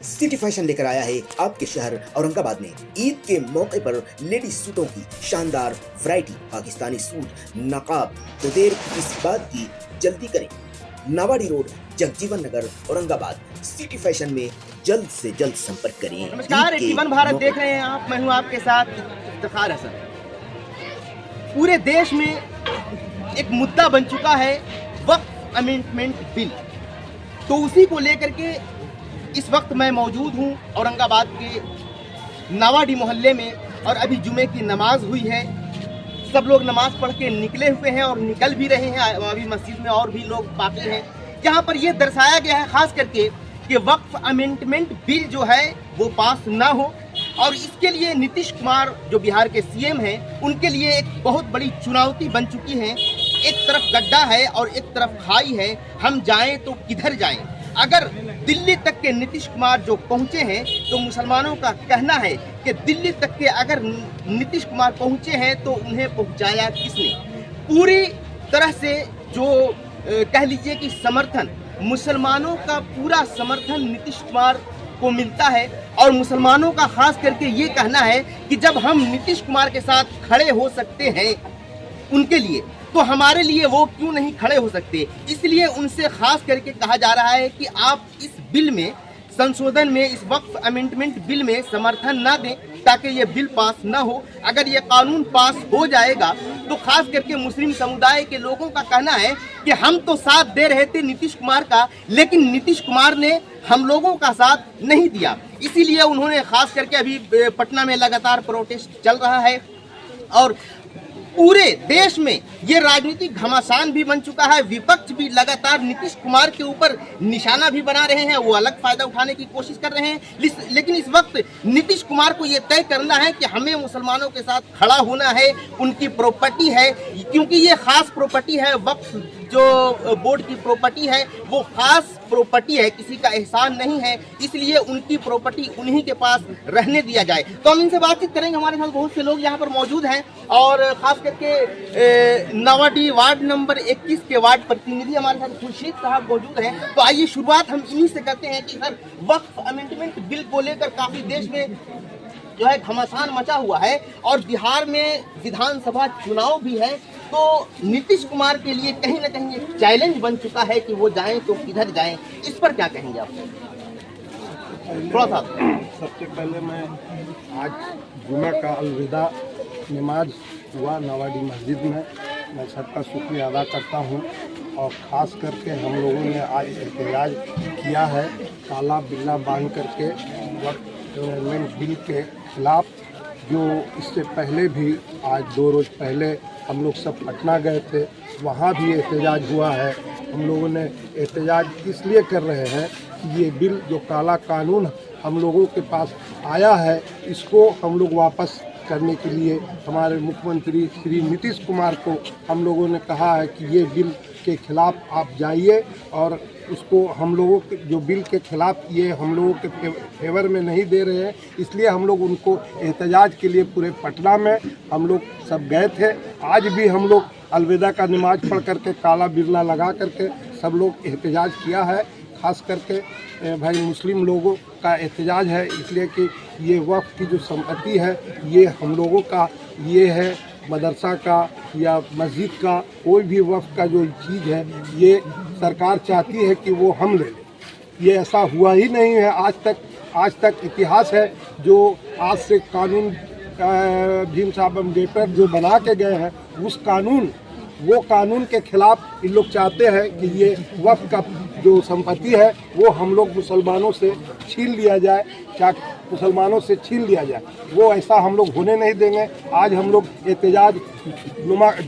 City fashion लेकर आया है आपके शहर औरंगाबाद में ईद के मौके पर लेडीज सूटों की शानदार वैरायटी, पाकिस्तानी सूट, नकाब। तो देर इस बात की, जल्दी करें। नावाडी रोड, जगजीवन नगर, औरंगाबाद। सिटी फैशन में जल्द से जल्द संपर्क करें। नमस्कार, 81 भारत देख रहे हैं आप। मैं हूं आपके साथ इफ्तिखार हसन। पूरे देश में एक मुद्दा बन चुका है वक्फ अमेंडमेंट बिल, तो उसी को लेकर के इस वक्त मैं मौजूद हूं औरंगाबाद के नावाडी मोहल्ले में। और अभी जुमे की नमाज हुई है, सब लोग नमाज पढ़ के निकले हुए हैं और निकल भी रहे हैं। अभी मस्जिद में और भी लोग बाकी हैं। यहाँ पर यह दर्शाया गया है खास करके कि वक्फ अमेंडमेंट बिल जो है वो पास ना हो, और इसके लिए नीतीश कुमार जो बिहार के सीएम हैं, उनके लिए एक बहुत बड़ी चुनौती बन चुकी है। एक तरफ गड्ढा है और एक तरफ खाई है, हम जाएं तो किधर जाएं। अगर दिल्ली तक के नीतीश कुमार जो पहुंचे हैं, तो मुसलमानों का कहना है कि दिल्ली तक के अगर नीतीश कुमार पहुंचे हैं तो उन्हें पहुंचाया किसने। पूरी तरह से जो कह लीजिए कि समर्थन, मुसलमानों का पूरा समर्थन नीतीश कुमार को मिलता है। और मुसलमानों का खास करके ये कहना है कि जब हम नीतीश कुमार के साथ खड़े हो सकते हैं उनके लिए, तो हमारे लिए वो क्यों नहीं खड़े हो सकते। इसलिए उनसे खास करके कहा जा रहा है कि आप इस बिल में, संशोधन में, इस वक्फ अमेंडमेंट बिल में समर्थन ना दें, ताकि ये बिल पास ना हो। अगर ये कानून पास हो जाएगा तो खास करके मुस्लिम समुदाय के लोगों का कहना है कि हम तो साथ दे रहे थे नीतीश कुमार का, लेकिन नीतीश कुमार ने हम लोगों का साथ नहीं दिया। इसीलिए उन्होंने खास करके अभी पटना में लगातार प्रोटेस्ट चल रहा है और पूरे देश में ये राजनीतिक घमासान भी बन चुका है। विपक्ष भी लगातार नीतीश कुमार के ऊपर निशाना भी बना रहे हैं, वो अलग फायदा उठाने की कोशिश कर रहे हैं। लेकिन इस वक्त नीतीश कुमार को ये तय करना है कि हमें मुसलमानों के साथ खड़ा होना है। उनकी प्रॉपर्टी है, क्योंकि ये खास प्रॉपर्टी है, वक्फ जो बोर्ड की प्रॉपर्टी है वो खास प्रॉपर्टी है, किसी का एहसान नहीं है। इसलिए उनकी प्रॉपर्टी उन्हीं के पास रहने दिया जाए। तो हम इनसे बातचीत करेंगे। हमारे साथ बहुत से लोग यहाँ पर मौजूद हैं और खास करके नावाडी वार्ड नंबर 21 के वार्ड प्रतिनिधि हमारे साथ खुर्शीद साहब मौजूद हैं। तो आइए शुरुआत हम इन्हीं से करते हैं कि सर, वक्फ अमेंडमेंट बिल को लेकर काफी देश में जो है घमासान मचा हुआ है और बिहार में विधानसभा चुनाव भी है, तो नीतीश कुमार के लिए कहीं ना कहीं एक चैलेंज बन चुका है कि वो जाएं तो किधर जाएं। इस पर क्या कहेंगे आप? थोड़ा सा। सबसे पहले मैं आज जुमा का अलविदा नमाज हुआ नावाडी मस्जिद में, मैं सबका शुक्रिया अदा करता हूं। और ख़ास करके हम लोगों ने आज एहतजाज किया है काला बिल्ला बांध करके वक्फ अमेंडमेंट बिल के खिलाफ। जो इससे पहले भी आज 2 रोज़ पहले हम लोग सब पटना गए थे, वहाँ भी एहतजाज हुआ है। हम लोगों ने एहतजाज इसलिए कर रहे हैं कि ये बिल, जो काला कानून हम लोगों के पास आया है, इसको हम लोग वापस करने के लिए हमारे मुख्यमंत्री श्री नीतीश कुमार को हम लोगों ने कहा है कि ये बिल के खिलाफ आप जाइए। और उसको हम लोगों के जो बिल के खिलाफ, ये हम लोगों के फेवर में नहीं दे रहे हैं, इसलिए हम लोग उनको एहतजाज के लिए पूरे पटना में हम लोग सब गए थे। आज भी हम लोग अलविदा का नमाज पढ़ करके काला बिरला लगा करके सब लोग एहतजाज किया है। खास करके भाई मुस्लिम लोगों का एहतजाज है, इसलिए कि ये वक्फ की जो संपत्ति है ये हम लोगों का, ये है मदरसा का या मस्जिद का, कोई भी वक्फ का जो चीज़ है ये सरकार चाहती है कि वो हम ले लें। ये ऐसा हुआ ही नहीं है आज तक इतिहास है। जो आज से कानून भीम साहब अम्बेडकर जो बना के गए हैं, वो कानून के खिलाफ इन लोग चाहते हैं कि ये वक्फ का जो संपत्ति है वो हम लोग मुसलमानों से छीन लिया जाए, वो ऐसा हम लोग होने नहीं देंगे। आज हम लोग एहतजाज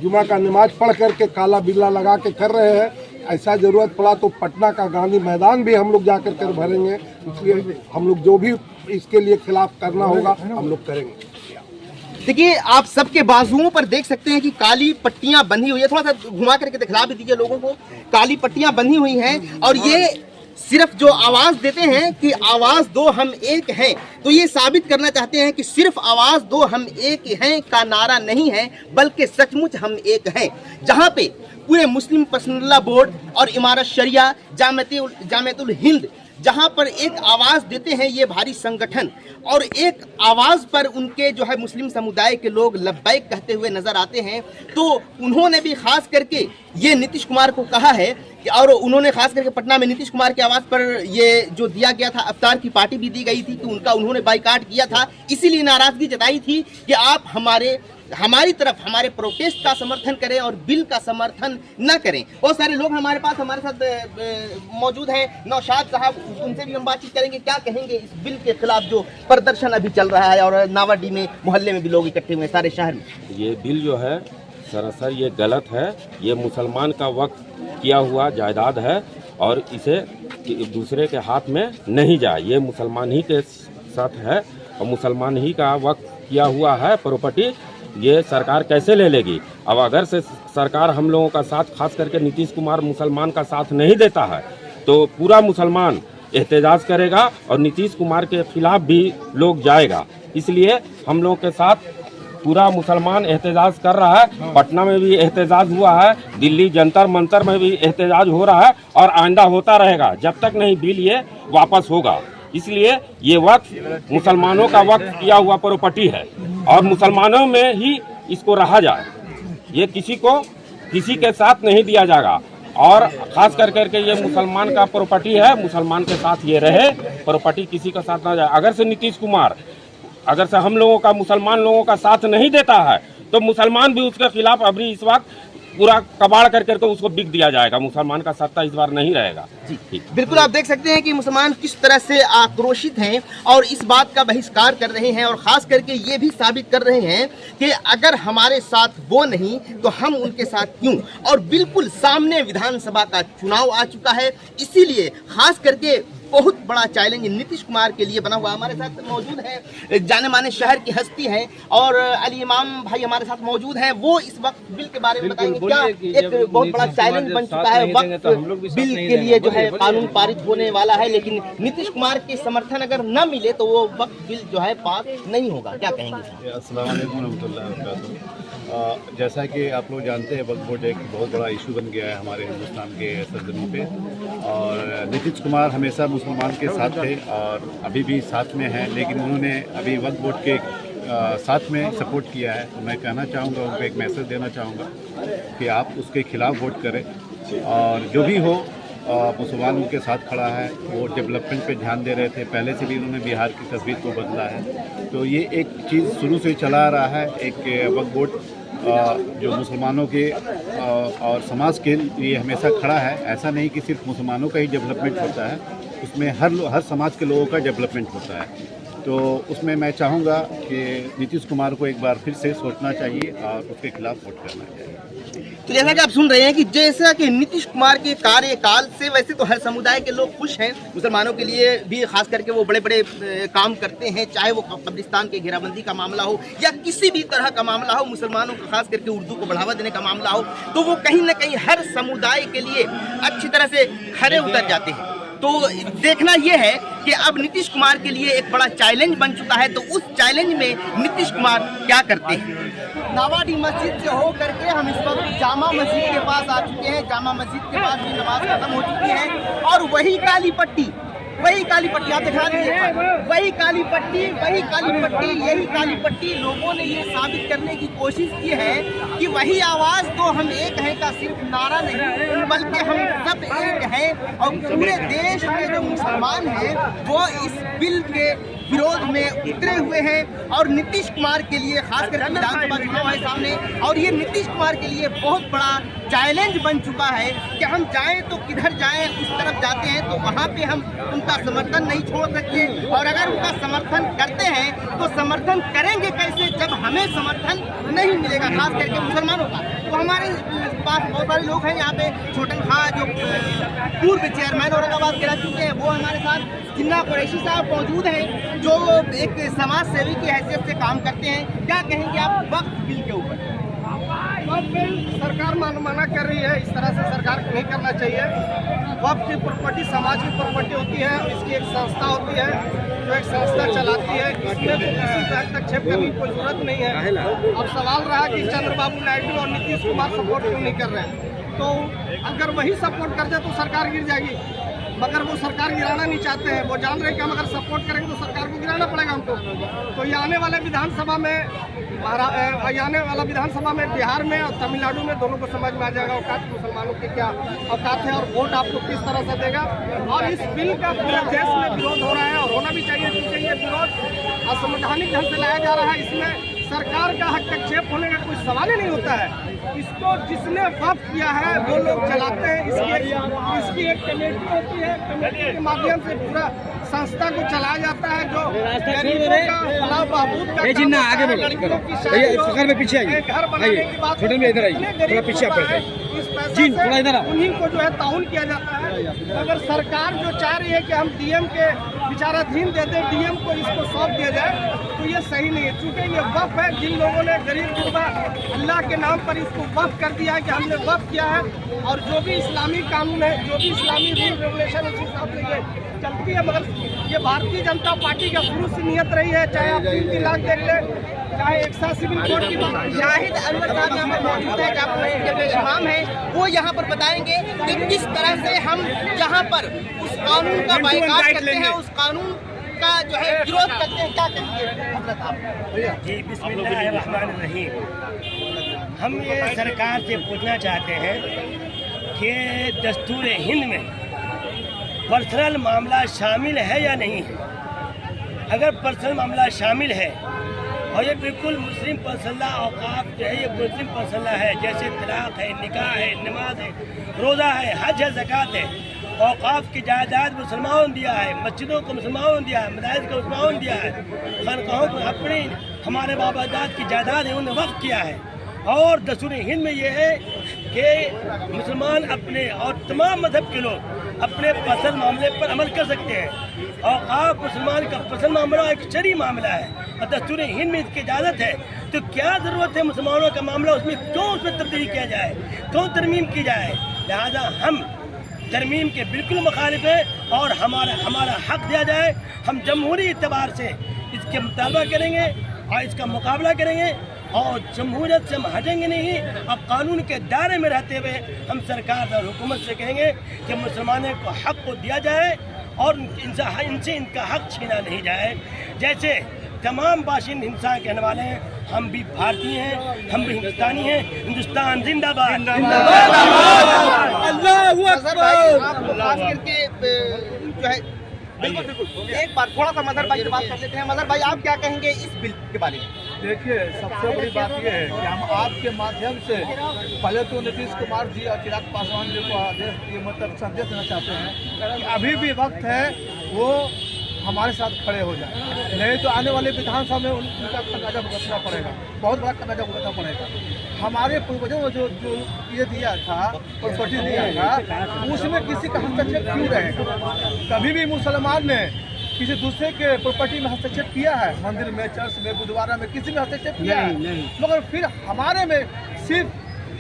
जुमा का नमाज पढ़ करके काला बिल्ला लगा के कर रहे हैं। ऐसा ज़रूरत पड़ा तो पटना का गांधी मैदान भी हम लोग जाकर कर भरेंगे। इसलिए हम लोग जो भी इसके लिए खिलाफ करना होगा हम लोग करेंगे। देखिए, आप सबके बाजुओं पर देख सकते हैं कि काली पट्टियां बंधी हुई है। थोड़ा सा घुमा करके दिखला भी दीजिए लोगों को। काली पट्टियां बंधी हुई हैं और ये सिर्फ जो आवाज देते हैं कि आवाज दो हम एक हैं, तो ये साबित करना चाहते हैं कि सिर्फ आवाज दो हम एक हैं का नारा नहीं है, बल्कि सचमुच हम एक हैं। जहां पे पूरे मुस्लिम पर्सनल लॉ बोर्ड और इमारत शरिया, जामियतुल हिंद जहां पर एक आवाज देते हैं ये भारी संगठन और एक आवाज पर उनके जो है मुस्लिम समुदाय के लोग लब्बैक कहते हुए नजर आते हैं, तो उन्होंने भी खास करके ये नीतीश कुमार को कहा है कि, और उन्होंने खास करके पटना में नीतीश कुमार की आवाज पर ये जो दिया गया था, अफ्तार की पार्टी भी दी गई थी कि उन्होंने बाइकाट किया था, इसीलिए नाराजगी जताई थी कि आप हमारी तरफ हमारे प्रोटेस्ट का समर्थन करें और बिल का समर्थन न करें। बहुत सारे लोग हमारे साथ मौजूद हैं। नौशाद साहब, उनसे भी हम बातचीत करेंगे, क्या कहेंगे इस बिल के खिलाफ जो प्रदर्शन अभी चल रहा है और नावाडी में मोहल्ले में भी लोग इकट्ठे हुए सारे शहर में। ये बिल जो है सरासर ये गलत है। ये मुसलमान का वक्फ किया हुआ जायदाद है और इसे दूसरे के हाथ में नहीं जाए। ये मुसलमान ही के साथ है और मुसलमान ही का वक्फ किया हुआ है प्रॉपर्टी। ये सरकार कैसे ले लेगी? अब अगर से सरकार हम लोगों का साथ, खास करके नीतीश कुमार मुसलमान का साथ नहीं देता है, तो पूरा मुसलमान एहतजाज करेगा और नीतीश कुमार के खिलाफ भी लोग जाएगा। इसलिए हम लोग के साथ पूरा मुसलमान एहतजाज कर रहा है। पटना में भी एहतजाज हुआ है, दिल्ली जंतर मंतर में भी एहतजाज हो रहा है और आइंदा होता रहेगा जब तक नहीं बिल ये वापस होगा। इसलिए ये वक्फ मुसलमानों का वक्फ किया हुआ प्रॉपर्टी है और मुसलमानों में ही इसको रहा जाए। ये किसी के साथ नहीं दिया जाएगा और खास करके ये मुसलमान का प्रॉपर्टी है, मुसलमान के साथ ये रहे, प्रॉपर्टी किसी का साथ ना जाए। अगर से नीतीश कुमार हम लोगों का, मुसलमान लोगों का साथ नहीं देता है, तो मुसलमान भी उसके खिलाफ अभी इस वक्त पूरा कबाड़ करके उसको बिक दिया जाएगा। मुसलमान का सत्ता इस बार नहीं रहेगा। जी बिल्कुल, आप देख सकते हैं कि मुसलमान किस तरह से आक्रोशित हैं और इस बात का बहिष्कार कर रहे हैं और खास करके ये भी साबित कर रहे हैं कि अगर हमारे साथ वो नहीं तो हम उनके साथ क्यों। और बिल्कुल सामने विधानसभा का चुनाव आ चुका है, इसीलिए खास करके बहुत बड़ा चैलेंज नीतीश कुमार के लिए बना हुआ। हमारे साथ मौजूद है जाने माने शहर की हस्ती हैं और अली इमाम भाई हमारे साथ मौजूद हैं। वो इस वक्त बिल के बारे में बताएंगे। क्या एक बहुत बड़ा चैलेंज बन चुका है, वक्त बिल के लिए जो है कानून पारित होने वाला है, लेकिन नीतीश कुमार के समर्थन अगर न मिले तो वो वक्त बिल जो है पास नहीं होगा। क्या कहेंगे? अस्सलाम वालेकुम रहमतुल्लाहि व बरकातहू। जैसा कि आप लोग जानते हैं, वक्फ बोर्ड एक बहुत बड़ा इशू बन गया है हमारे हिंदुस्तान के सरजमीन पे और नीतीश कुमार हमेशा मुसलमान के साथ थे और अभी भी साथ में हैं, लेकिन उन्होंने अभी वक्फ बोर्ड के साथ में सपोर्ट किया है। तो मैं कहना चाहूँगा, उनको एक मैसेज देना चाहूँगा कि आप उसके खिलाफ वोट करें और जो भी हो मुसलमान उनके साथ खड़ा है। वो डेवलपमेंट पे ध्यान दे रहे थे, पहले से भी उन्होंने बिहार की तस्वीर को बदला है। तो ये एक चीज़ शुरू से चला आ रहा है। एक वक्फ बोर्ड जो मुसलमानों के और समाज के लिए हमेशा खड़ा है। ऐसा नहीं कि सिर्फ मुसलमानों का ही डेवलपमेंट होता है, उसमें हर समाज के लोगों का डेवलपमेंट होता है। तो उसमें मैं चाहूँगा कि नीतीश कुमार को एक बार फिर से सोचना चाहिए और उसके खिलाफ वोट करना चाहिए। तो जैसा कि आप सुन रहे हैं कि जैसा कि नीतीश कुमार के कार्यकाल से वैसे तो हर समुदाय के लोग खुश हैं। मुसलमानों के लिए भी खास करके वो बड़े बड़े काम करते हैं, चाहे वो कब्रिस्तान के घेराबंदी का मामला हो या किसी भी तरह का मामला हो, मुसलमानों का खास करके उर्दू को बढ़ावा देने का मामला हो, तो वो कहीं ना कहीं हर समुदाय के लिए अच्छी तरह से खड़े उतर जाते हैं। तो देखना यह है कि अब नीतीश कुमार के लिए एक बड़ा चैलेंज बन चुका है, तो उस चैलेंज में नीतीश कुमार क्या करते हैं। नावाडी मस्जिद से हो करके हम इस वक्त जामा मस्जिद के पास आ चुके हैं। जामा मस्जिद के पास भी नमाज खत्म हो चुकी है और वही काली पट्टी आप दिखा दीजिए, वही काली पट्टी, यही काली पट्टी लोगों ने ये साबित करने की कोशिश की है कि वही आवाज तो हम एक हैं का सिर्फ नारा नहीं, बल्कि हम सब एक हैं और पूरे देश में जो मुसलमान हैं वो इस बिल के विरोध में उतरे हुए हैं। और नीतीश कुमार के लिए खासकर विधानसभा चुनाव है सामने और ये नीतीश कुमार के लिए बहुत बड़ा चैलेंज बन चुका है कि हम जाएं तो किधर जाएं। उस तरफ जाते हैं तो वहाँ पे हम उनका समर्थन नहीं छोड़ सकते और अगर उनका समर्थन करते हैं तो समर्थन करेंगे कैसे जब हमें समर्थन नहीं मिलेगा, खास करके मुसलमानों का। तो हमारे पास बहुत सारे लोग हैं यहाँ पे। छोटन खां जो पूर्व चेयरमैन औरंगाबाद के रह चुके हैं वो हमारे साथ। जिन्ना कुरैशी साहब मौजूद हैं जो एक समाज सेवी की हैसियत से काम करते हैं। क्या कहेंगे आप वक्फ बिल के ऊपर? वक्फ बिल सरकार मना कर रही है, इस तरह से सरकार को नहीं करना चाहिए। वक्फ की प्रॉपर्टी समाज की प्रॉपर्टी होती है, इसकी एक संस्था होती है जो एक संस्था चलाती है, इसमें तो किसी का हस्तक्षेप करने की कोई जरूरत नहीं है। अब सवाल रहा कि चंद्रबाबू नायडू और नीतीश कुमार सपोर्ट क्यों नहीं कर रहे हैं। तो अगर वही सपोर्ट कर जाए तो सरकार गिर जाएगी। मगर वो सरकार गिराना नहीं चाहते हैं। वो जान रहे हैं कि हम अगर सपोर्ट करेंगे तो सरकार को गिराना पड़ेगा हमको। तो ये आने वाले विधानसभा में बिहार में और तमिलनाडु में दोनों को समझ में आ जाएगा औकात मुसलमानों की क्या औकात है, और वोट आपको किस तरह से देगा। और इस बिल का पूरे देश में विरोध हो रहा है और होना भी चाहिए, क्योंकि ये विरोध असंवैधानिक ढंग से लाया जा रहा है। इसमें सरकार का हस्तक्षेप होने का कोई सवाल ही नहीं होता है। इसको जिसने वक्फ किया है वो लोग चलाते हैं। इसकी एक कमेटी होती है, कमेटी के माध्यम से पूरा संस्था को चलाया जाता है, जो गरीबों का भला बहबूद का काम होता है। लड़कियों की शादी हो, घर बनाने की बात, थोड़ा पीछे इस पैसे से उन्हीं को जो है ताउन किया जाता है। अगर सरकार जो चाह रही है कि हम डीएम के विचाराधीन दे दें, डीएम को इसको सौंप दिया जाए, तो ये सही नहीं है। चूँकि ये वक्फ है, जिन लोगों ने गरीब गुरबा अल्लाह के नाम पर इसको वक्फ कर दिया है कि हमने वक्फ किया है, और जो भी इस्लामी कानून है, जो भी इस्लामी रूल रेगुलेशन, उस हिसाब से ये चलती है। मगर ये भारतीय जनता पार्टी का शुरू से नियत रही है, चाहे आप 3 तलाक देख लें, चाहे एक साथ सिविल कोड की बात। शाहिद अनवर साहब यहाँ पर मौजूद है, जो पेश इमाम है, वो यहाँ पर बताएंगे कि किस तरह से हम यहाँ पर उस कानून का बाइकाट करते हैं, उस कानून का जो है विरोध करते हैं। क्या कहेंगे जी? बिस्मिल्लाहिर्रहमानिर्रहीम। हम ये सरकार से पूछना चाहते हैं कि दस्तूर हिंद में पर्सनल मामला शामिल है या नहीं है। अगर पर्सनल मामला शामिल है और ये बिल्कुल मुस्लिम पर्सनल औकाफ जो है, ये मुस्लिम पर्सनल है, जैसे तलाक है, निकाह है, नमाज है, रोज़ा है, हज है, ज़कात है, औकाफ की जायदाद मुसलमानों ने दिया है, मस्जिदों को मुसलमानों ने दिया है, मदारिस को मुसलमानों ने दिया है, खानकाहों को अपनी हमारे बाबा दाद की जायदाद है उन्हें वक्फ किया है। और दस्तूर हिंद में ये है कि मुसलमान अपने और तमाम मजहब के लोग अपने पसंद मामले पर अमल कर सकते हैं। औकाफ मुसलमान का पसंद मामला एक शरई मामला है और दस्तूर हिंद में इसकी इजाज़त है। तो क्या ज़रूरत है मुसलमानों का मामला उसमें क्यों उसमें तब्दीली किया जाए, क्यों तरमीम की जाए? लिहाजा हम तरमीम के बिल्कुल मुखालिफ है और हमारा हक दिया जाए। हम जमहूरी एतबार से इसके मुतालबा करेंगे और इसका मुकाबला करेंगे और जमहूरियत से हम हटेंगे नहीं। अब कानून के दायरे में रहते हुए हम सरकार और हुकूमत से कहेंगे कि मुसलमानों को हक को दिया जाए और इनसे इनका हक छीना नहीं जाए। जैसे तमाम बाशिंदे हिंदुस्तान कहने वाले हैं, हम भी भारतीय हैं, हम भी हिंदुस्तानी हैं। हिंदुस्तान जिंदाबाद। अल्लाहू अकबर। आप खास करके जो है बिल्कुल बिल्कुल एक बार थोड़ा सा मदर भाई से बात कर लेते हैं। मदर भाई, आप क्या कहेंगे इस बिल के बारे में? देखिए, सबसे बड़ी बात यह है कि हम आपके माध्यम से पहले तो नीतीश कुमार जी और चिराग पासवान जी को संदेश देना चाहते हैं कि अभी भी वक्त है वो हमारे साथ खड़े हो जाए, नहीं तो आने वाले विधानसभा में उनका खजाना भुगतना पड़ेगा, बहुत बड़ा खजाना भुगतना पड़ेगा। हमारे पूर्वजों ने जो ये दिया था, प्रॉपर्टी दिया था, उसमें किसी का हस्तक्षेप क्यों रहेगा? कभी भी मुसलमान ने किसी दूसरे के प्रॉपर्टी में हस्तक्षेप किया है? मंदिर में, चर्च में, गुरुद्वारा में किसी में हस्तक्षेप किया है? मगर फिर हमारे में सिर्फ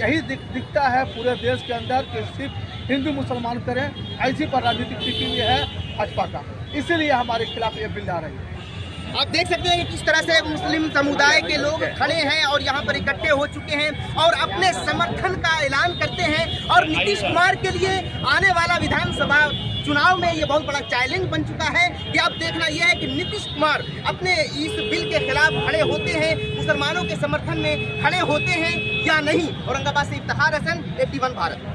यही दिखता है पूरे देश के अंदर कि सिर्फ हिंदू मुसलमान करें, ऐसी पर राजनीतिक टिकी हुई है भाजपा का, इसीलिए हमारे खिलाफ ये बिल आ रही है। आप देख सकते हैं कि किस तरह से मुस्लिम समुदाय के लोग खड़े हैं और यहाँ पर इकट्ठे हो चुके हैं और अपने समर्थन का ऐलान करते हैं। और नीतीश कुमार के लिए आने वाला विधानसभा चुनाव में ये बहुत बड़ा चैलेंज बन चुका है कि अब देखना यह है कि नीतीश कुमार अपने इस बिल के खिलाफ खड़े होते हैं, मुसलमानों के समर्थन में खड़े होते हैं या नहीं। औरंगाबाद से इफ्तिखार हसन, APT1 भारत।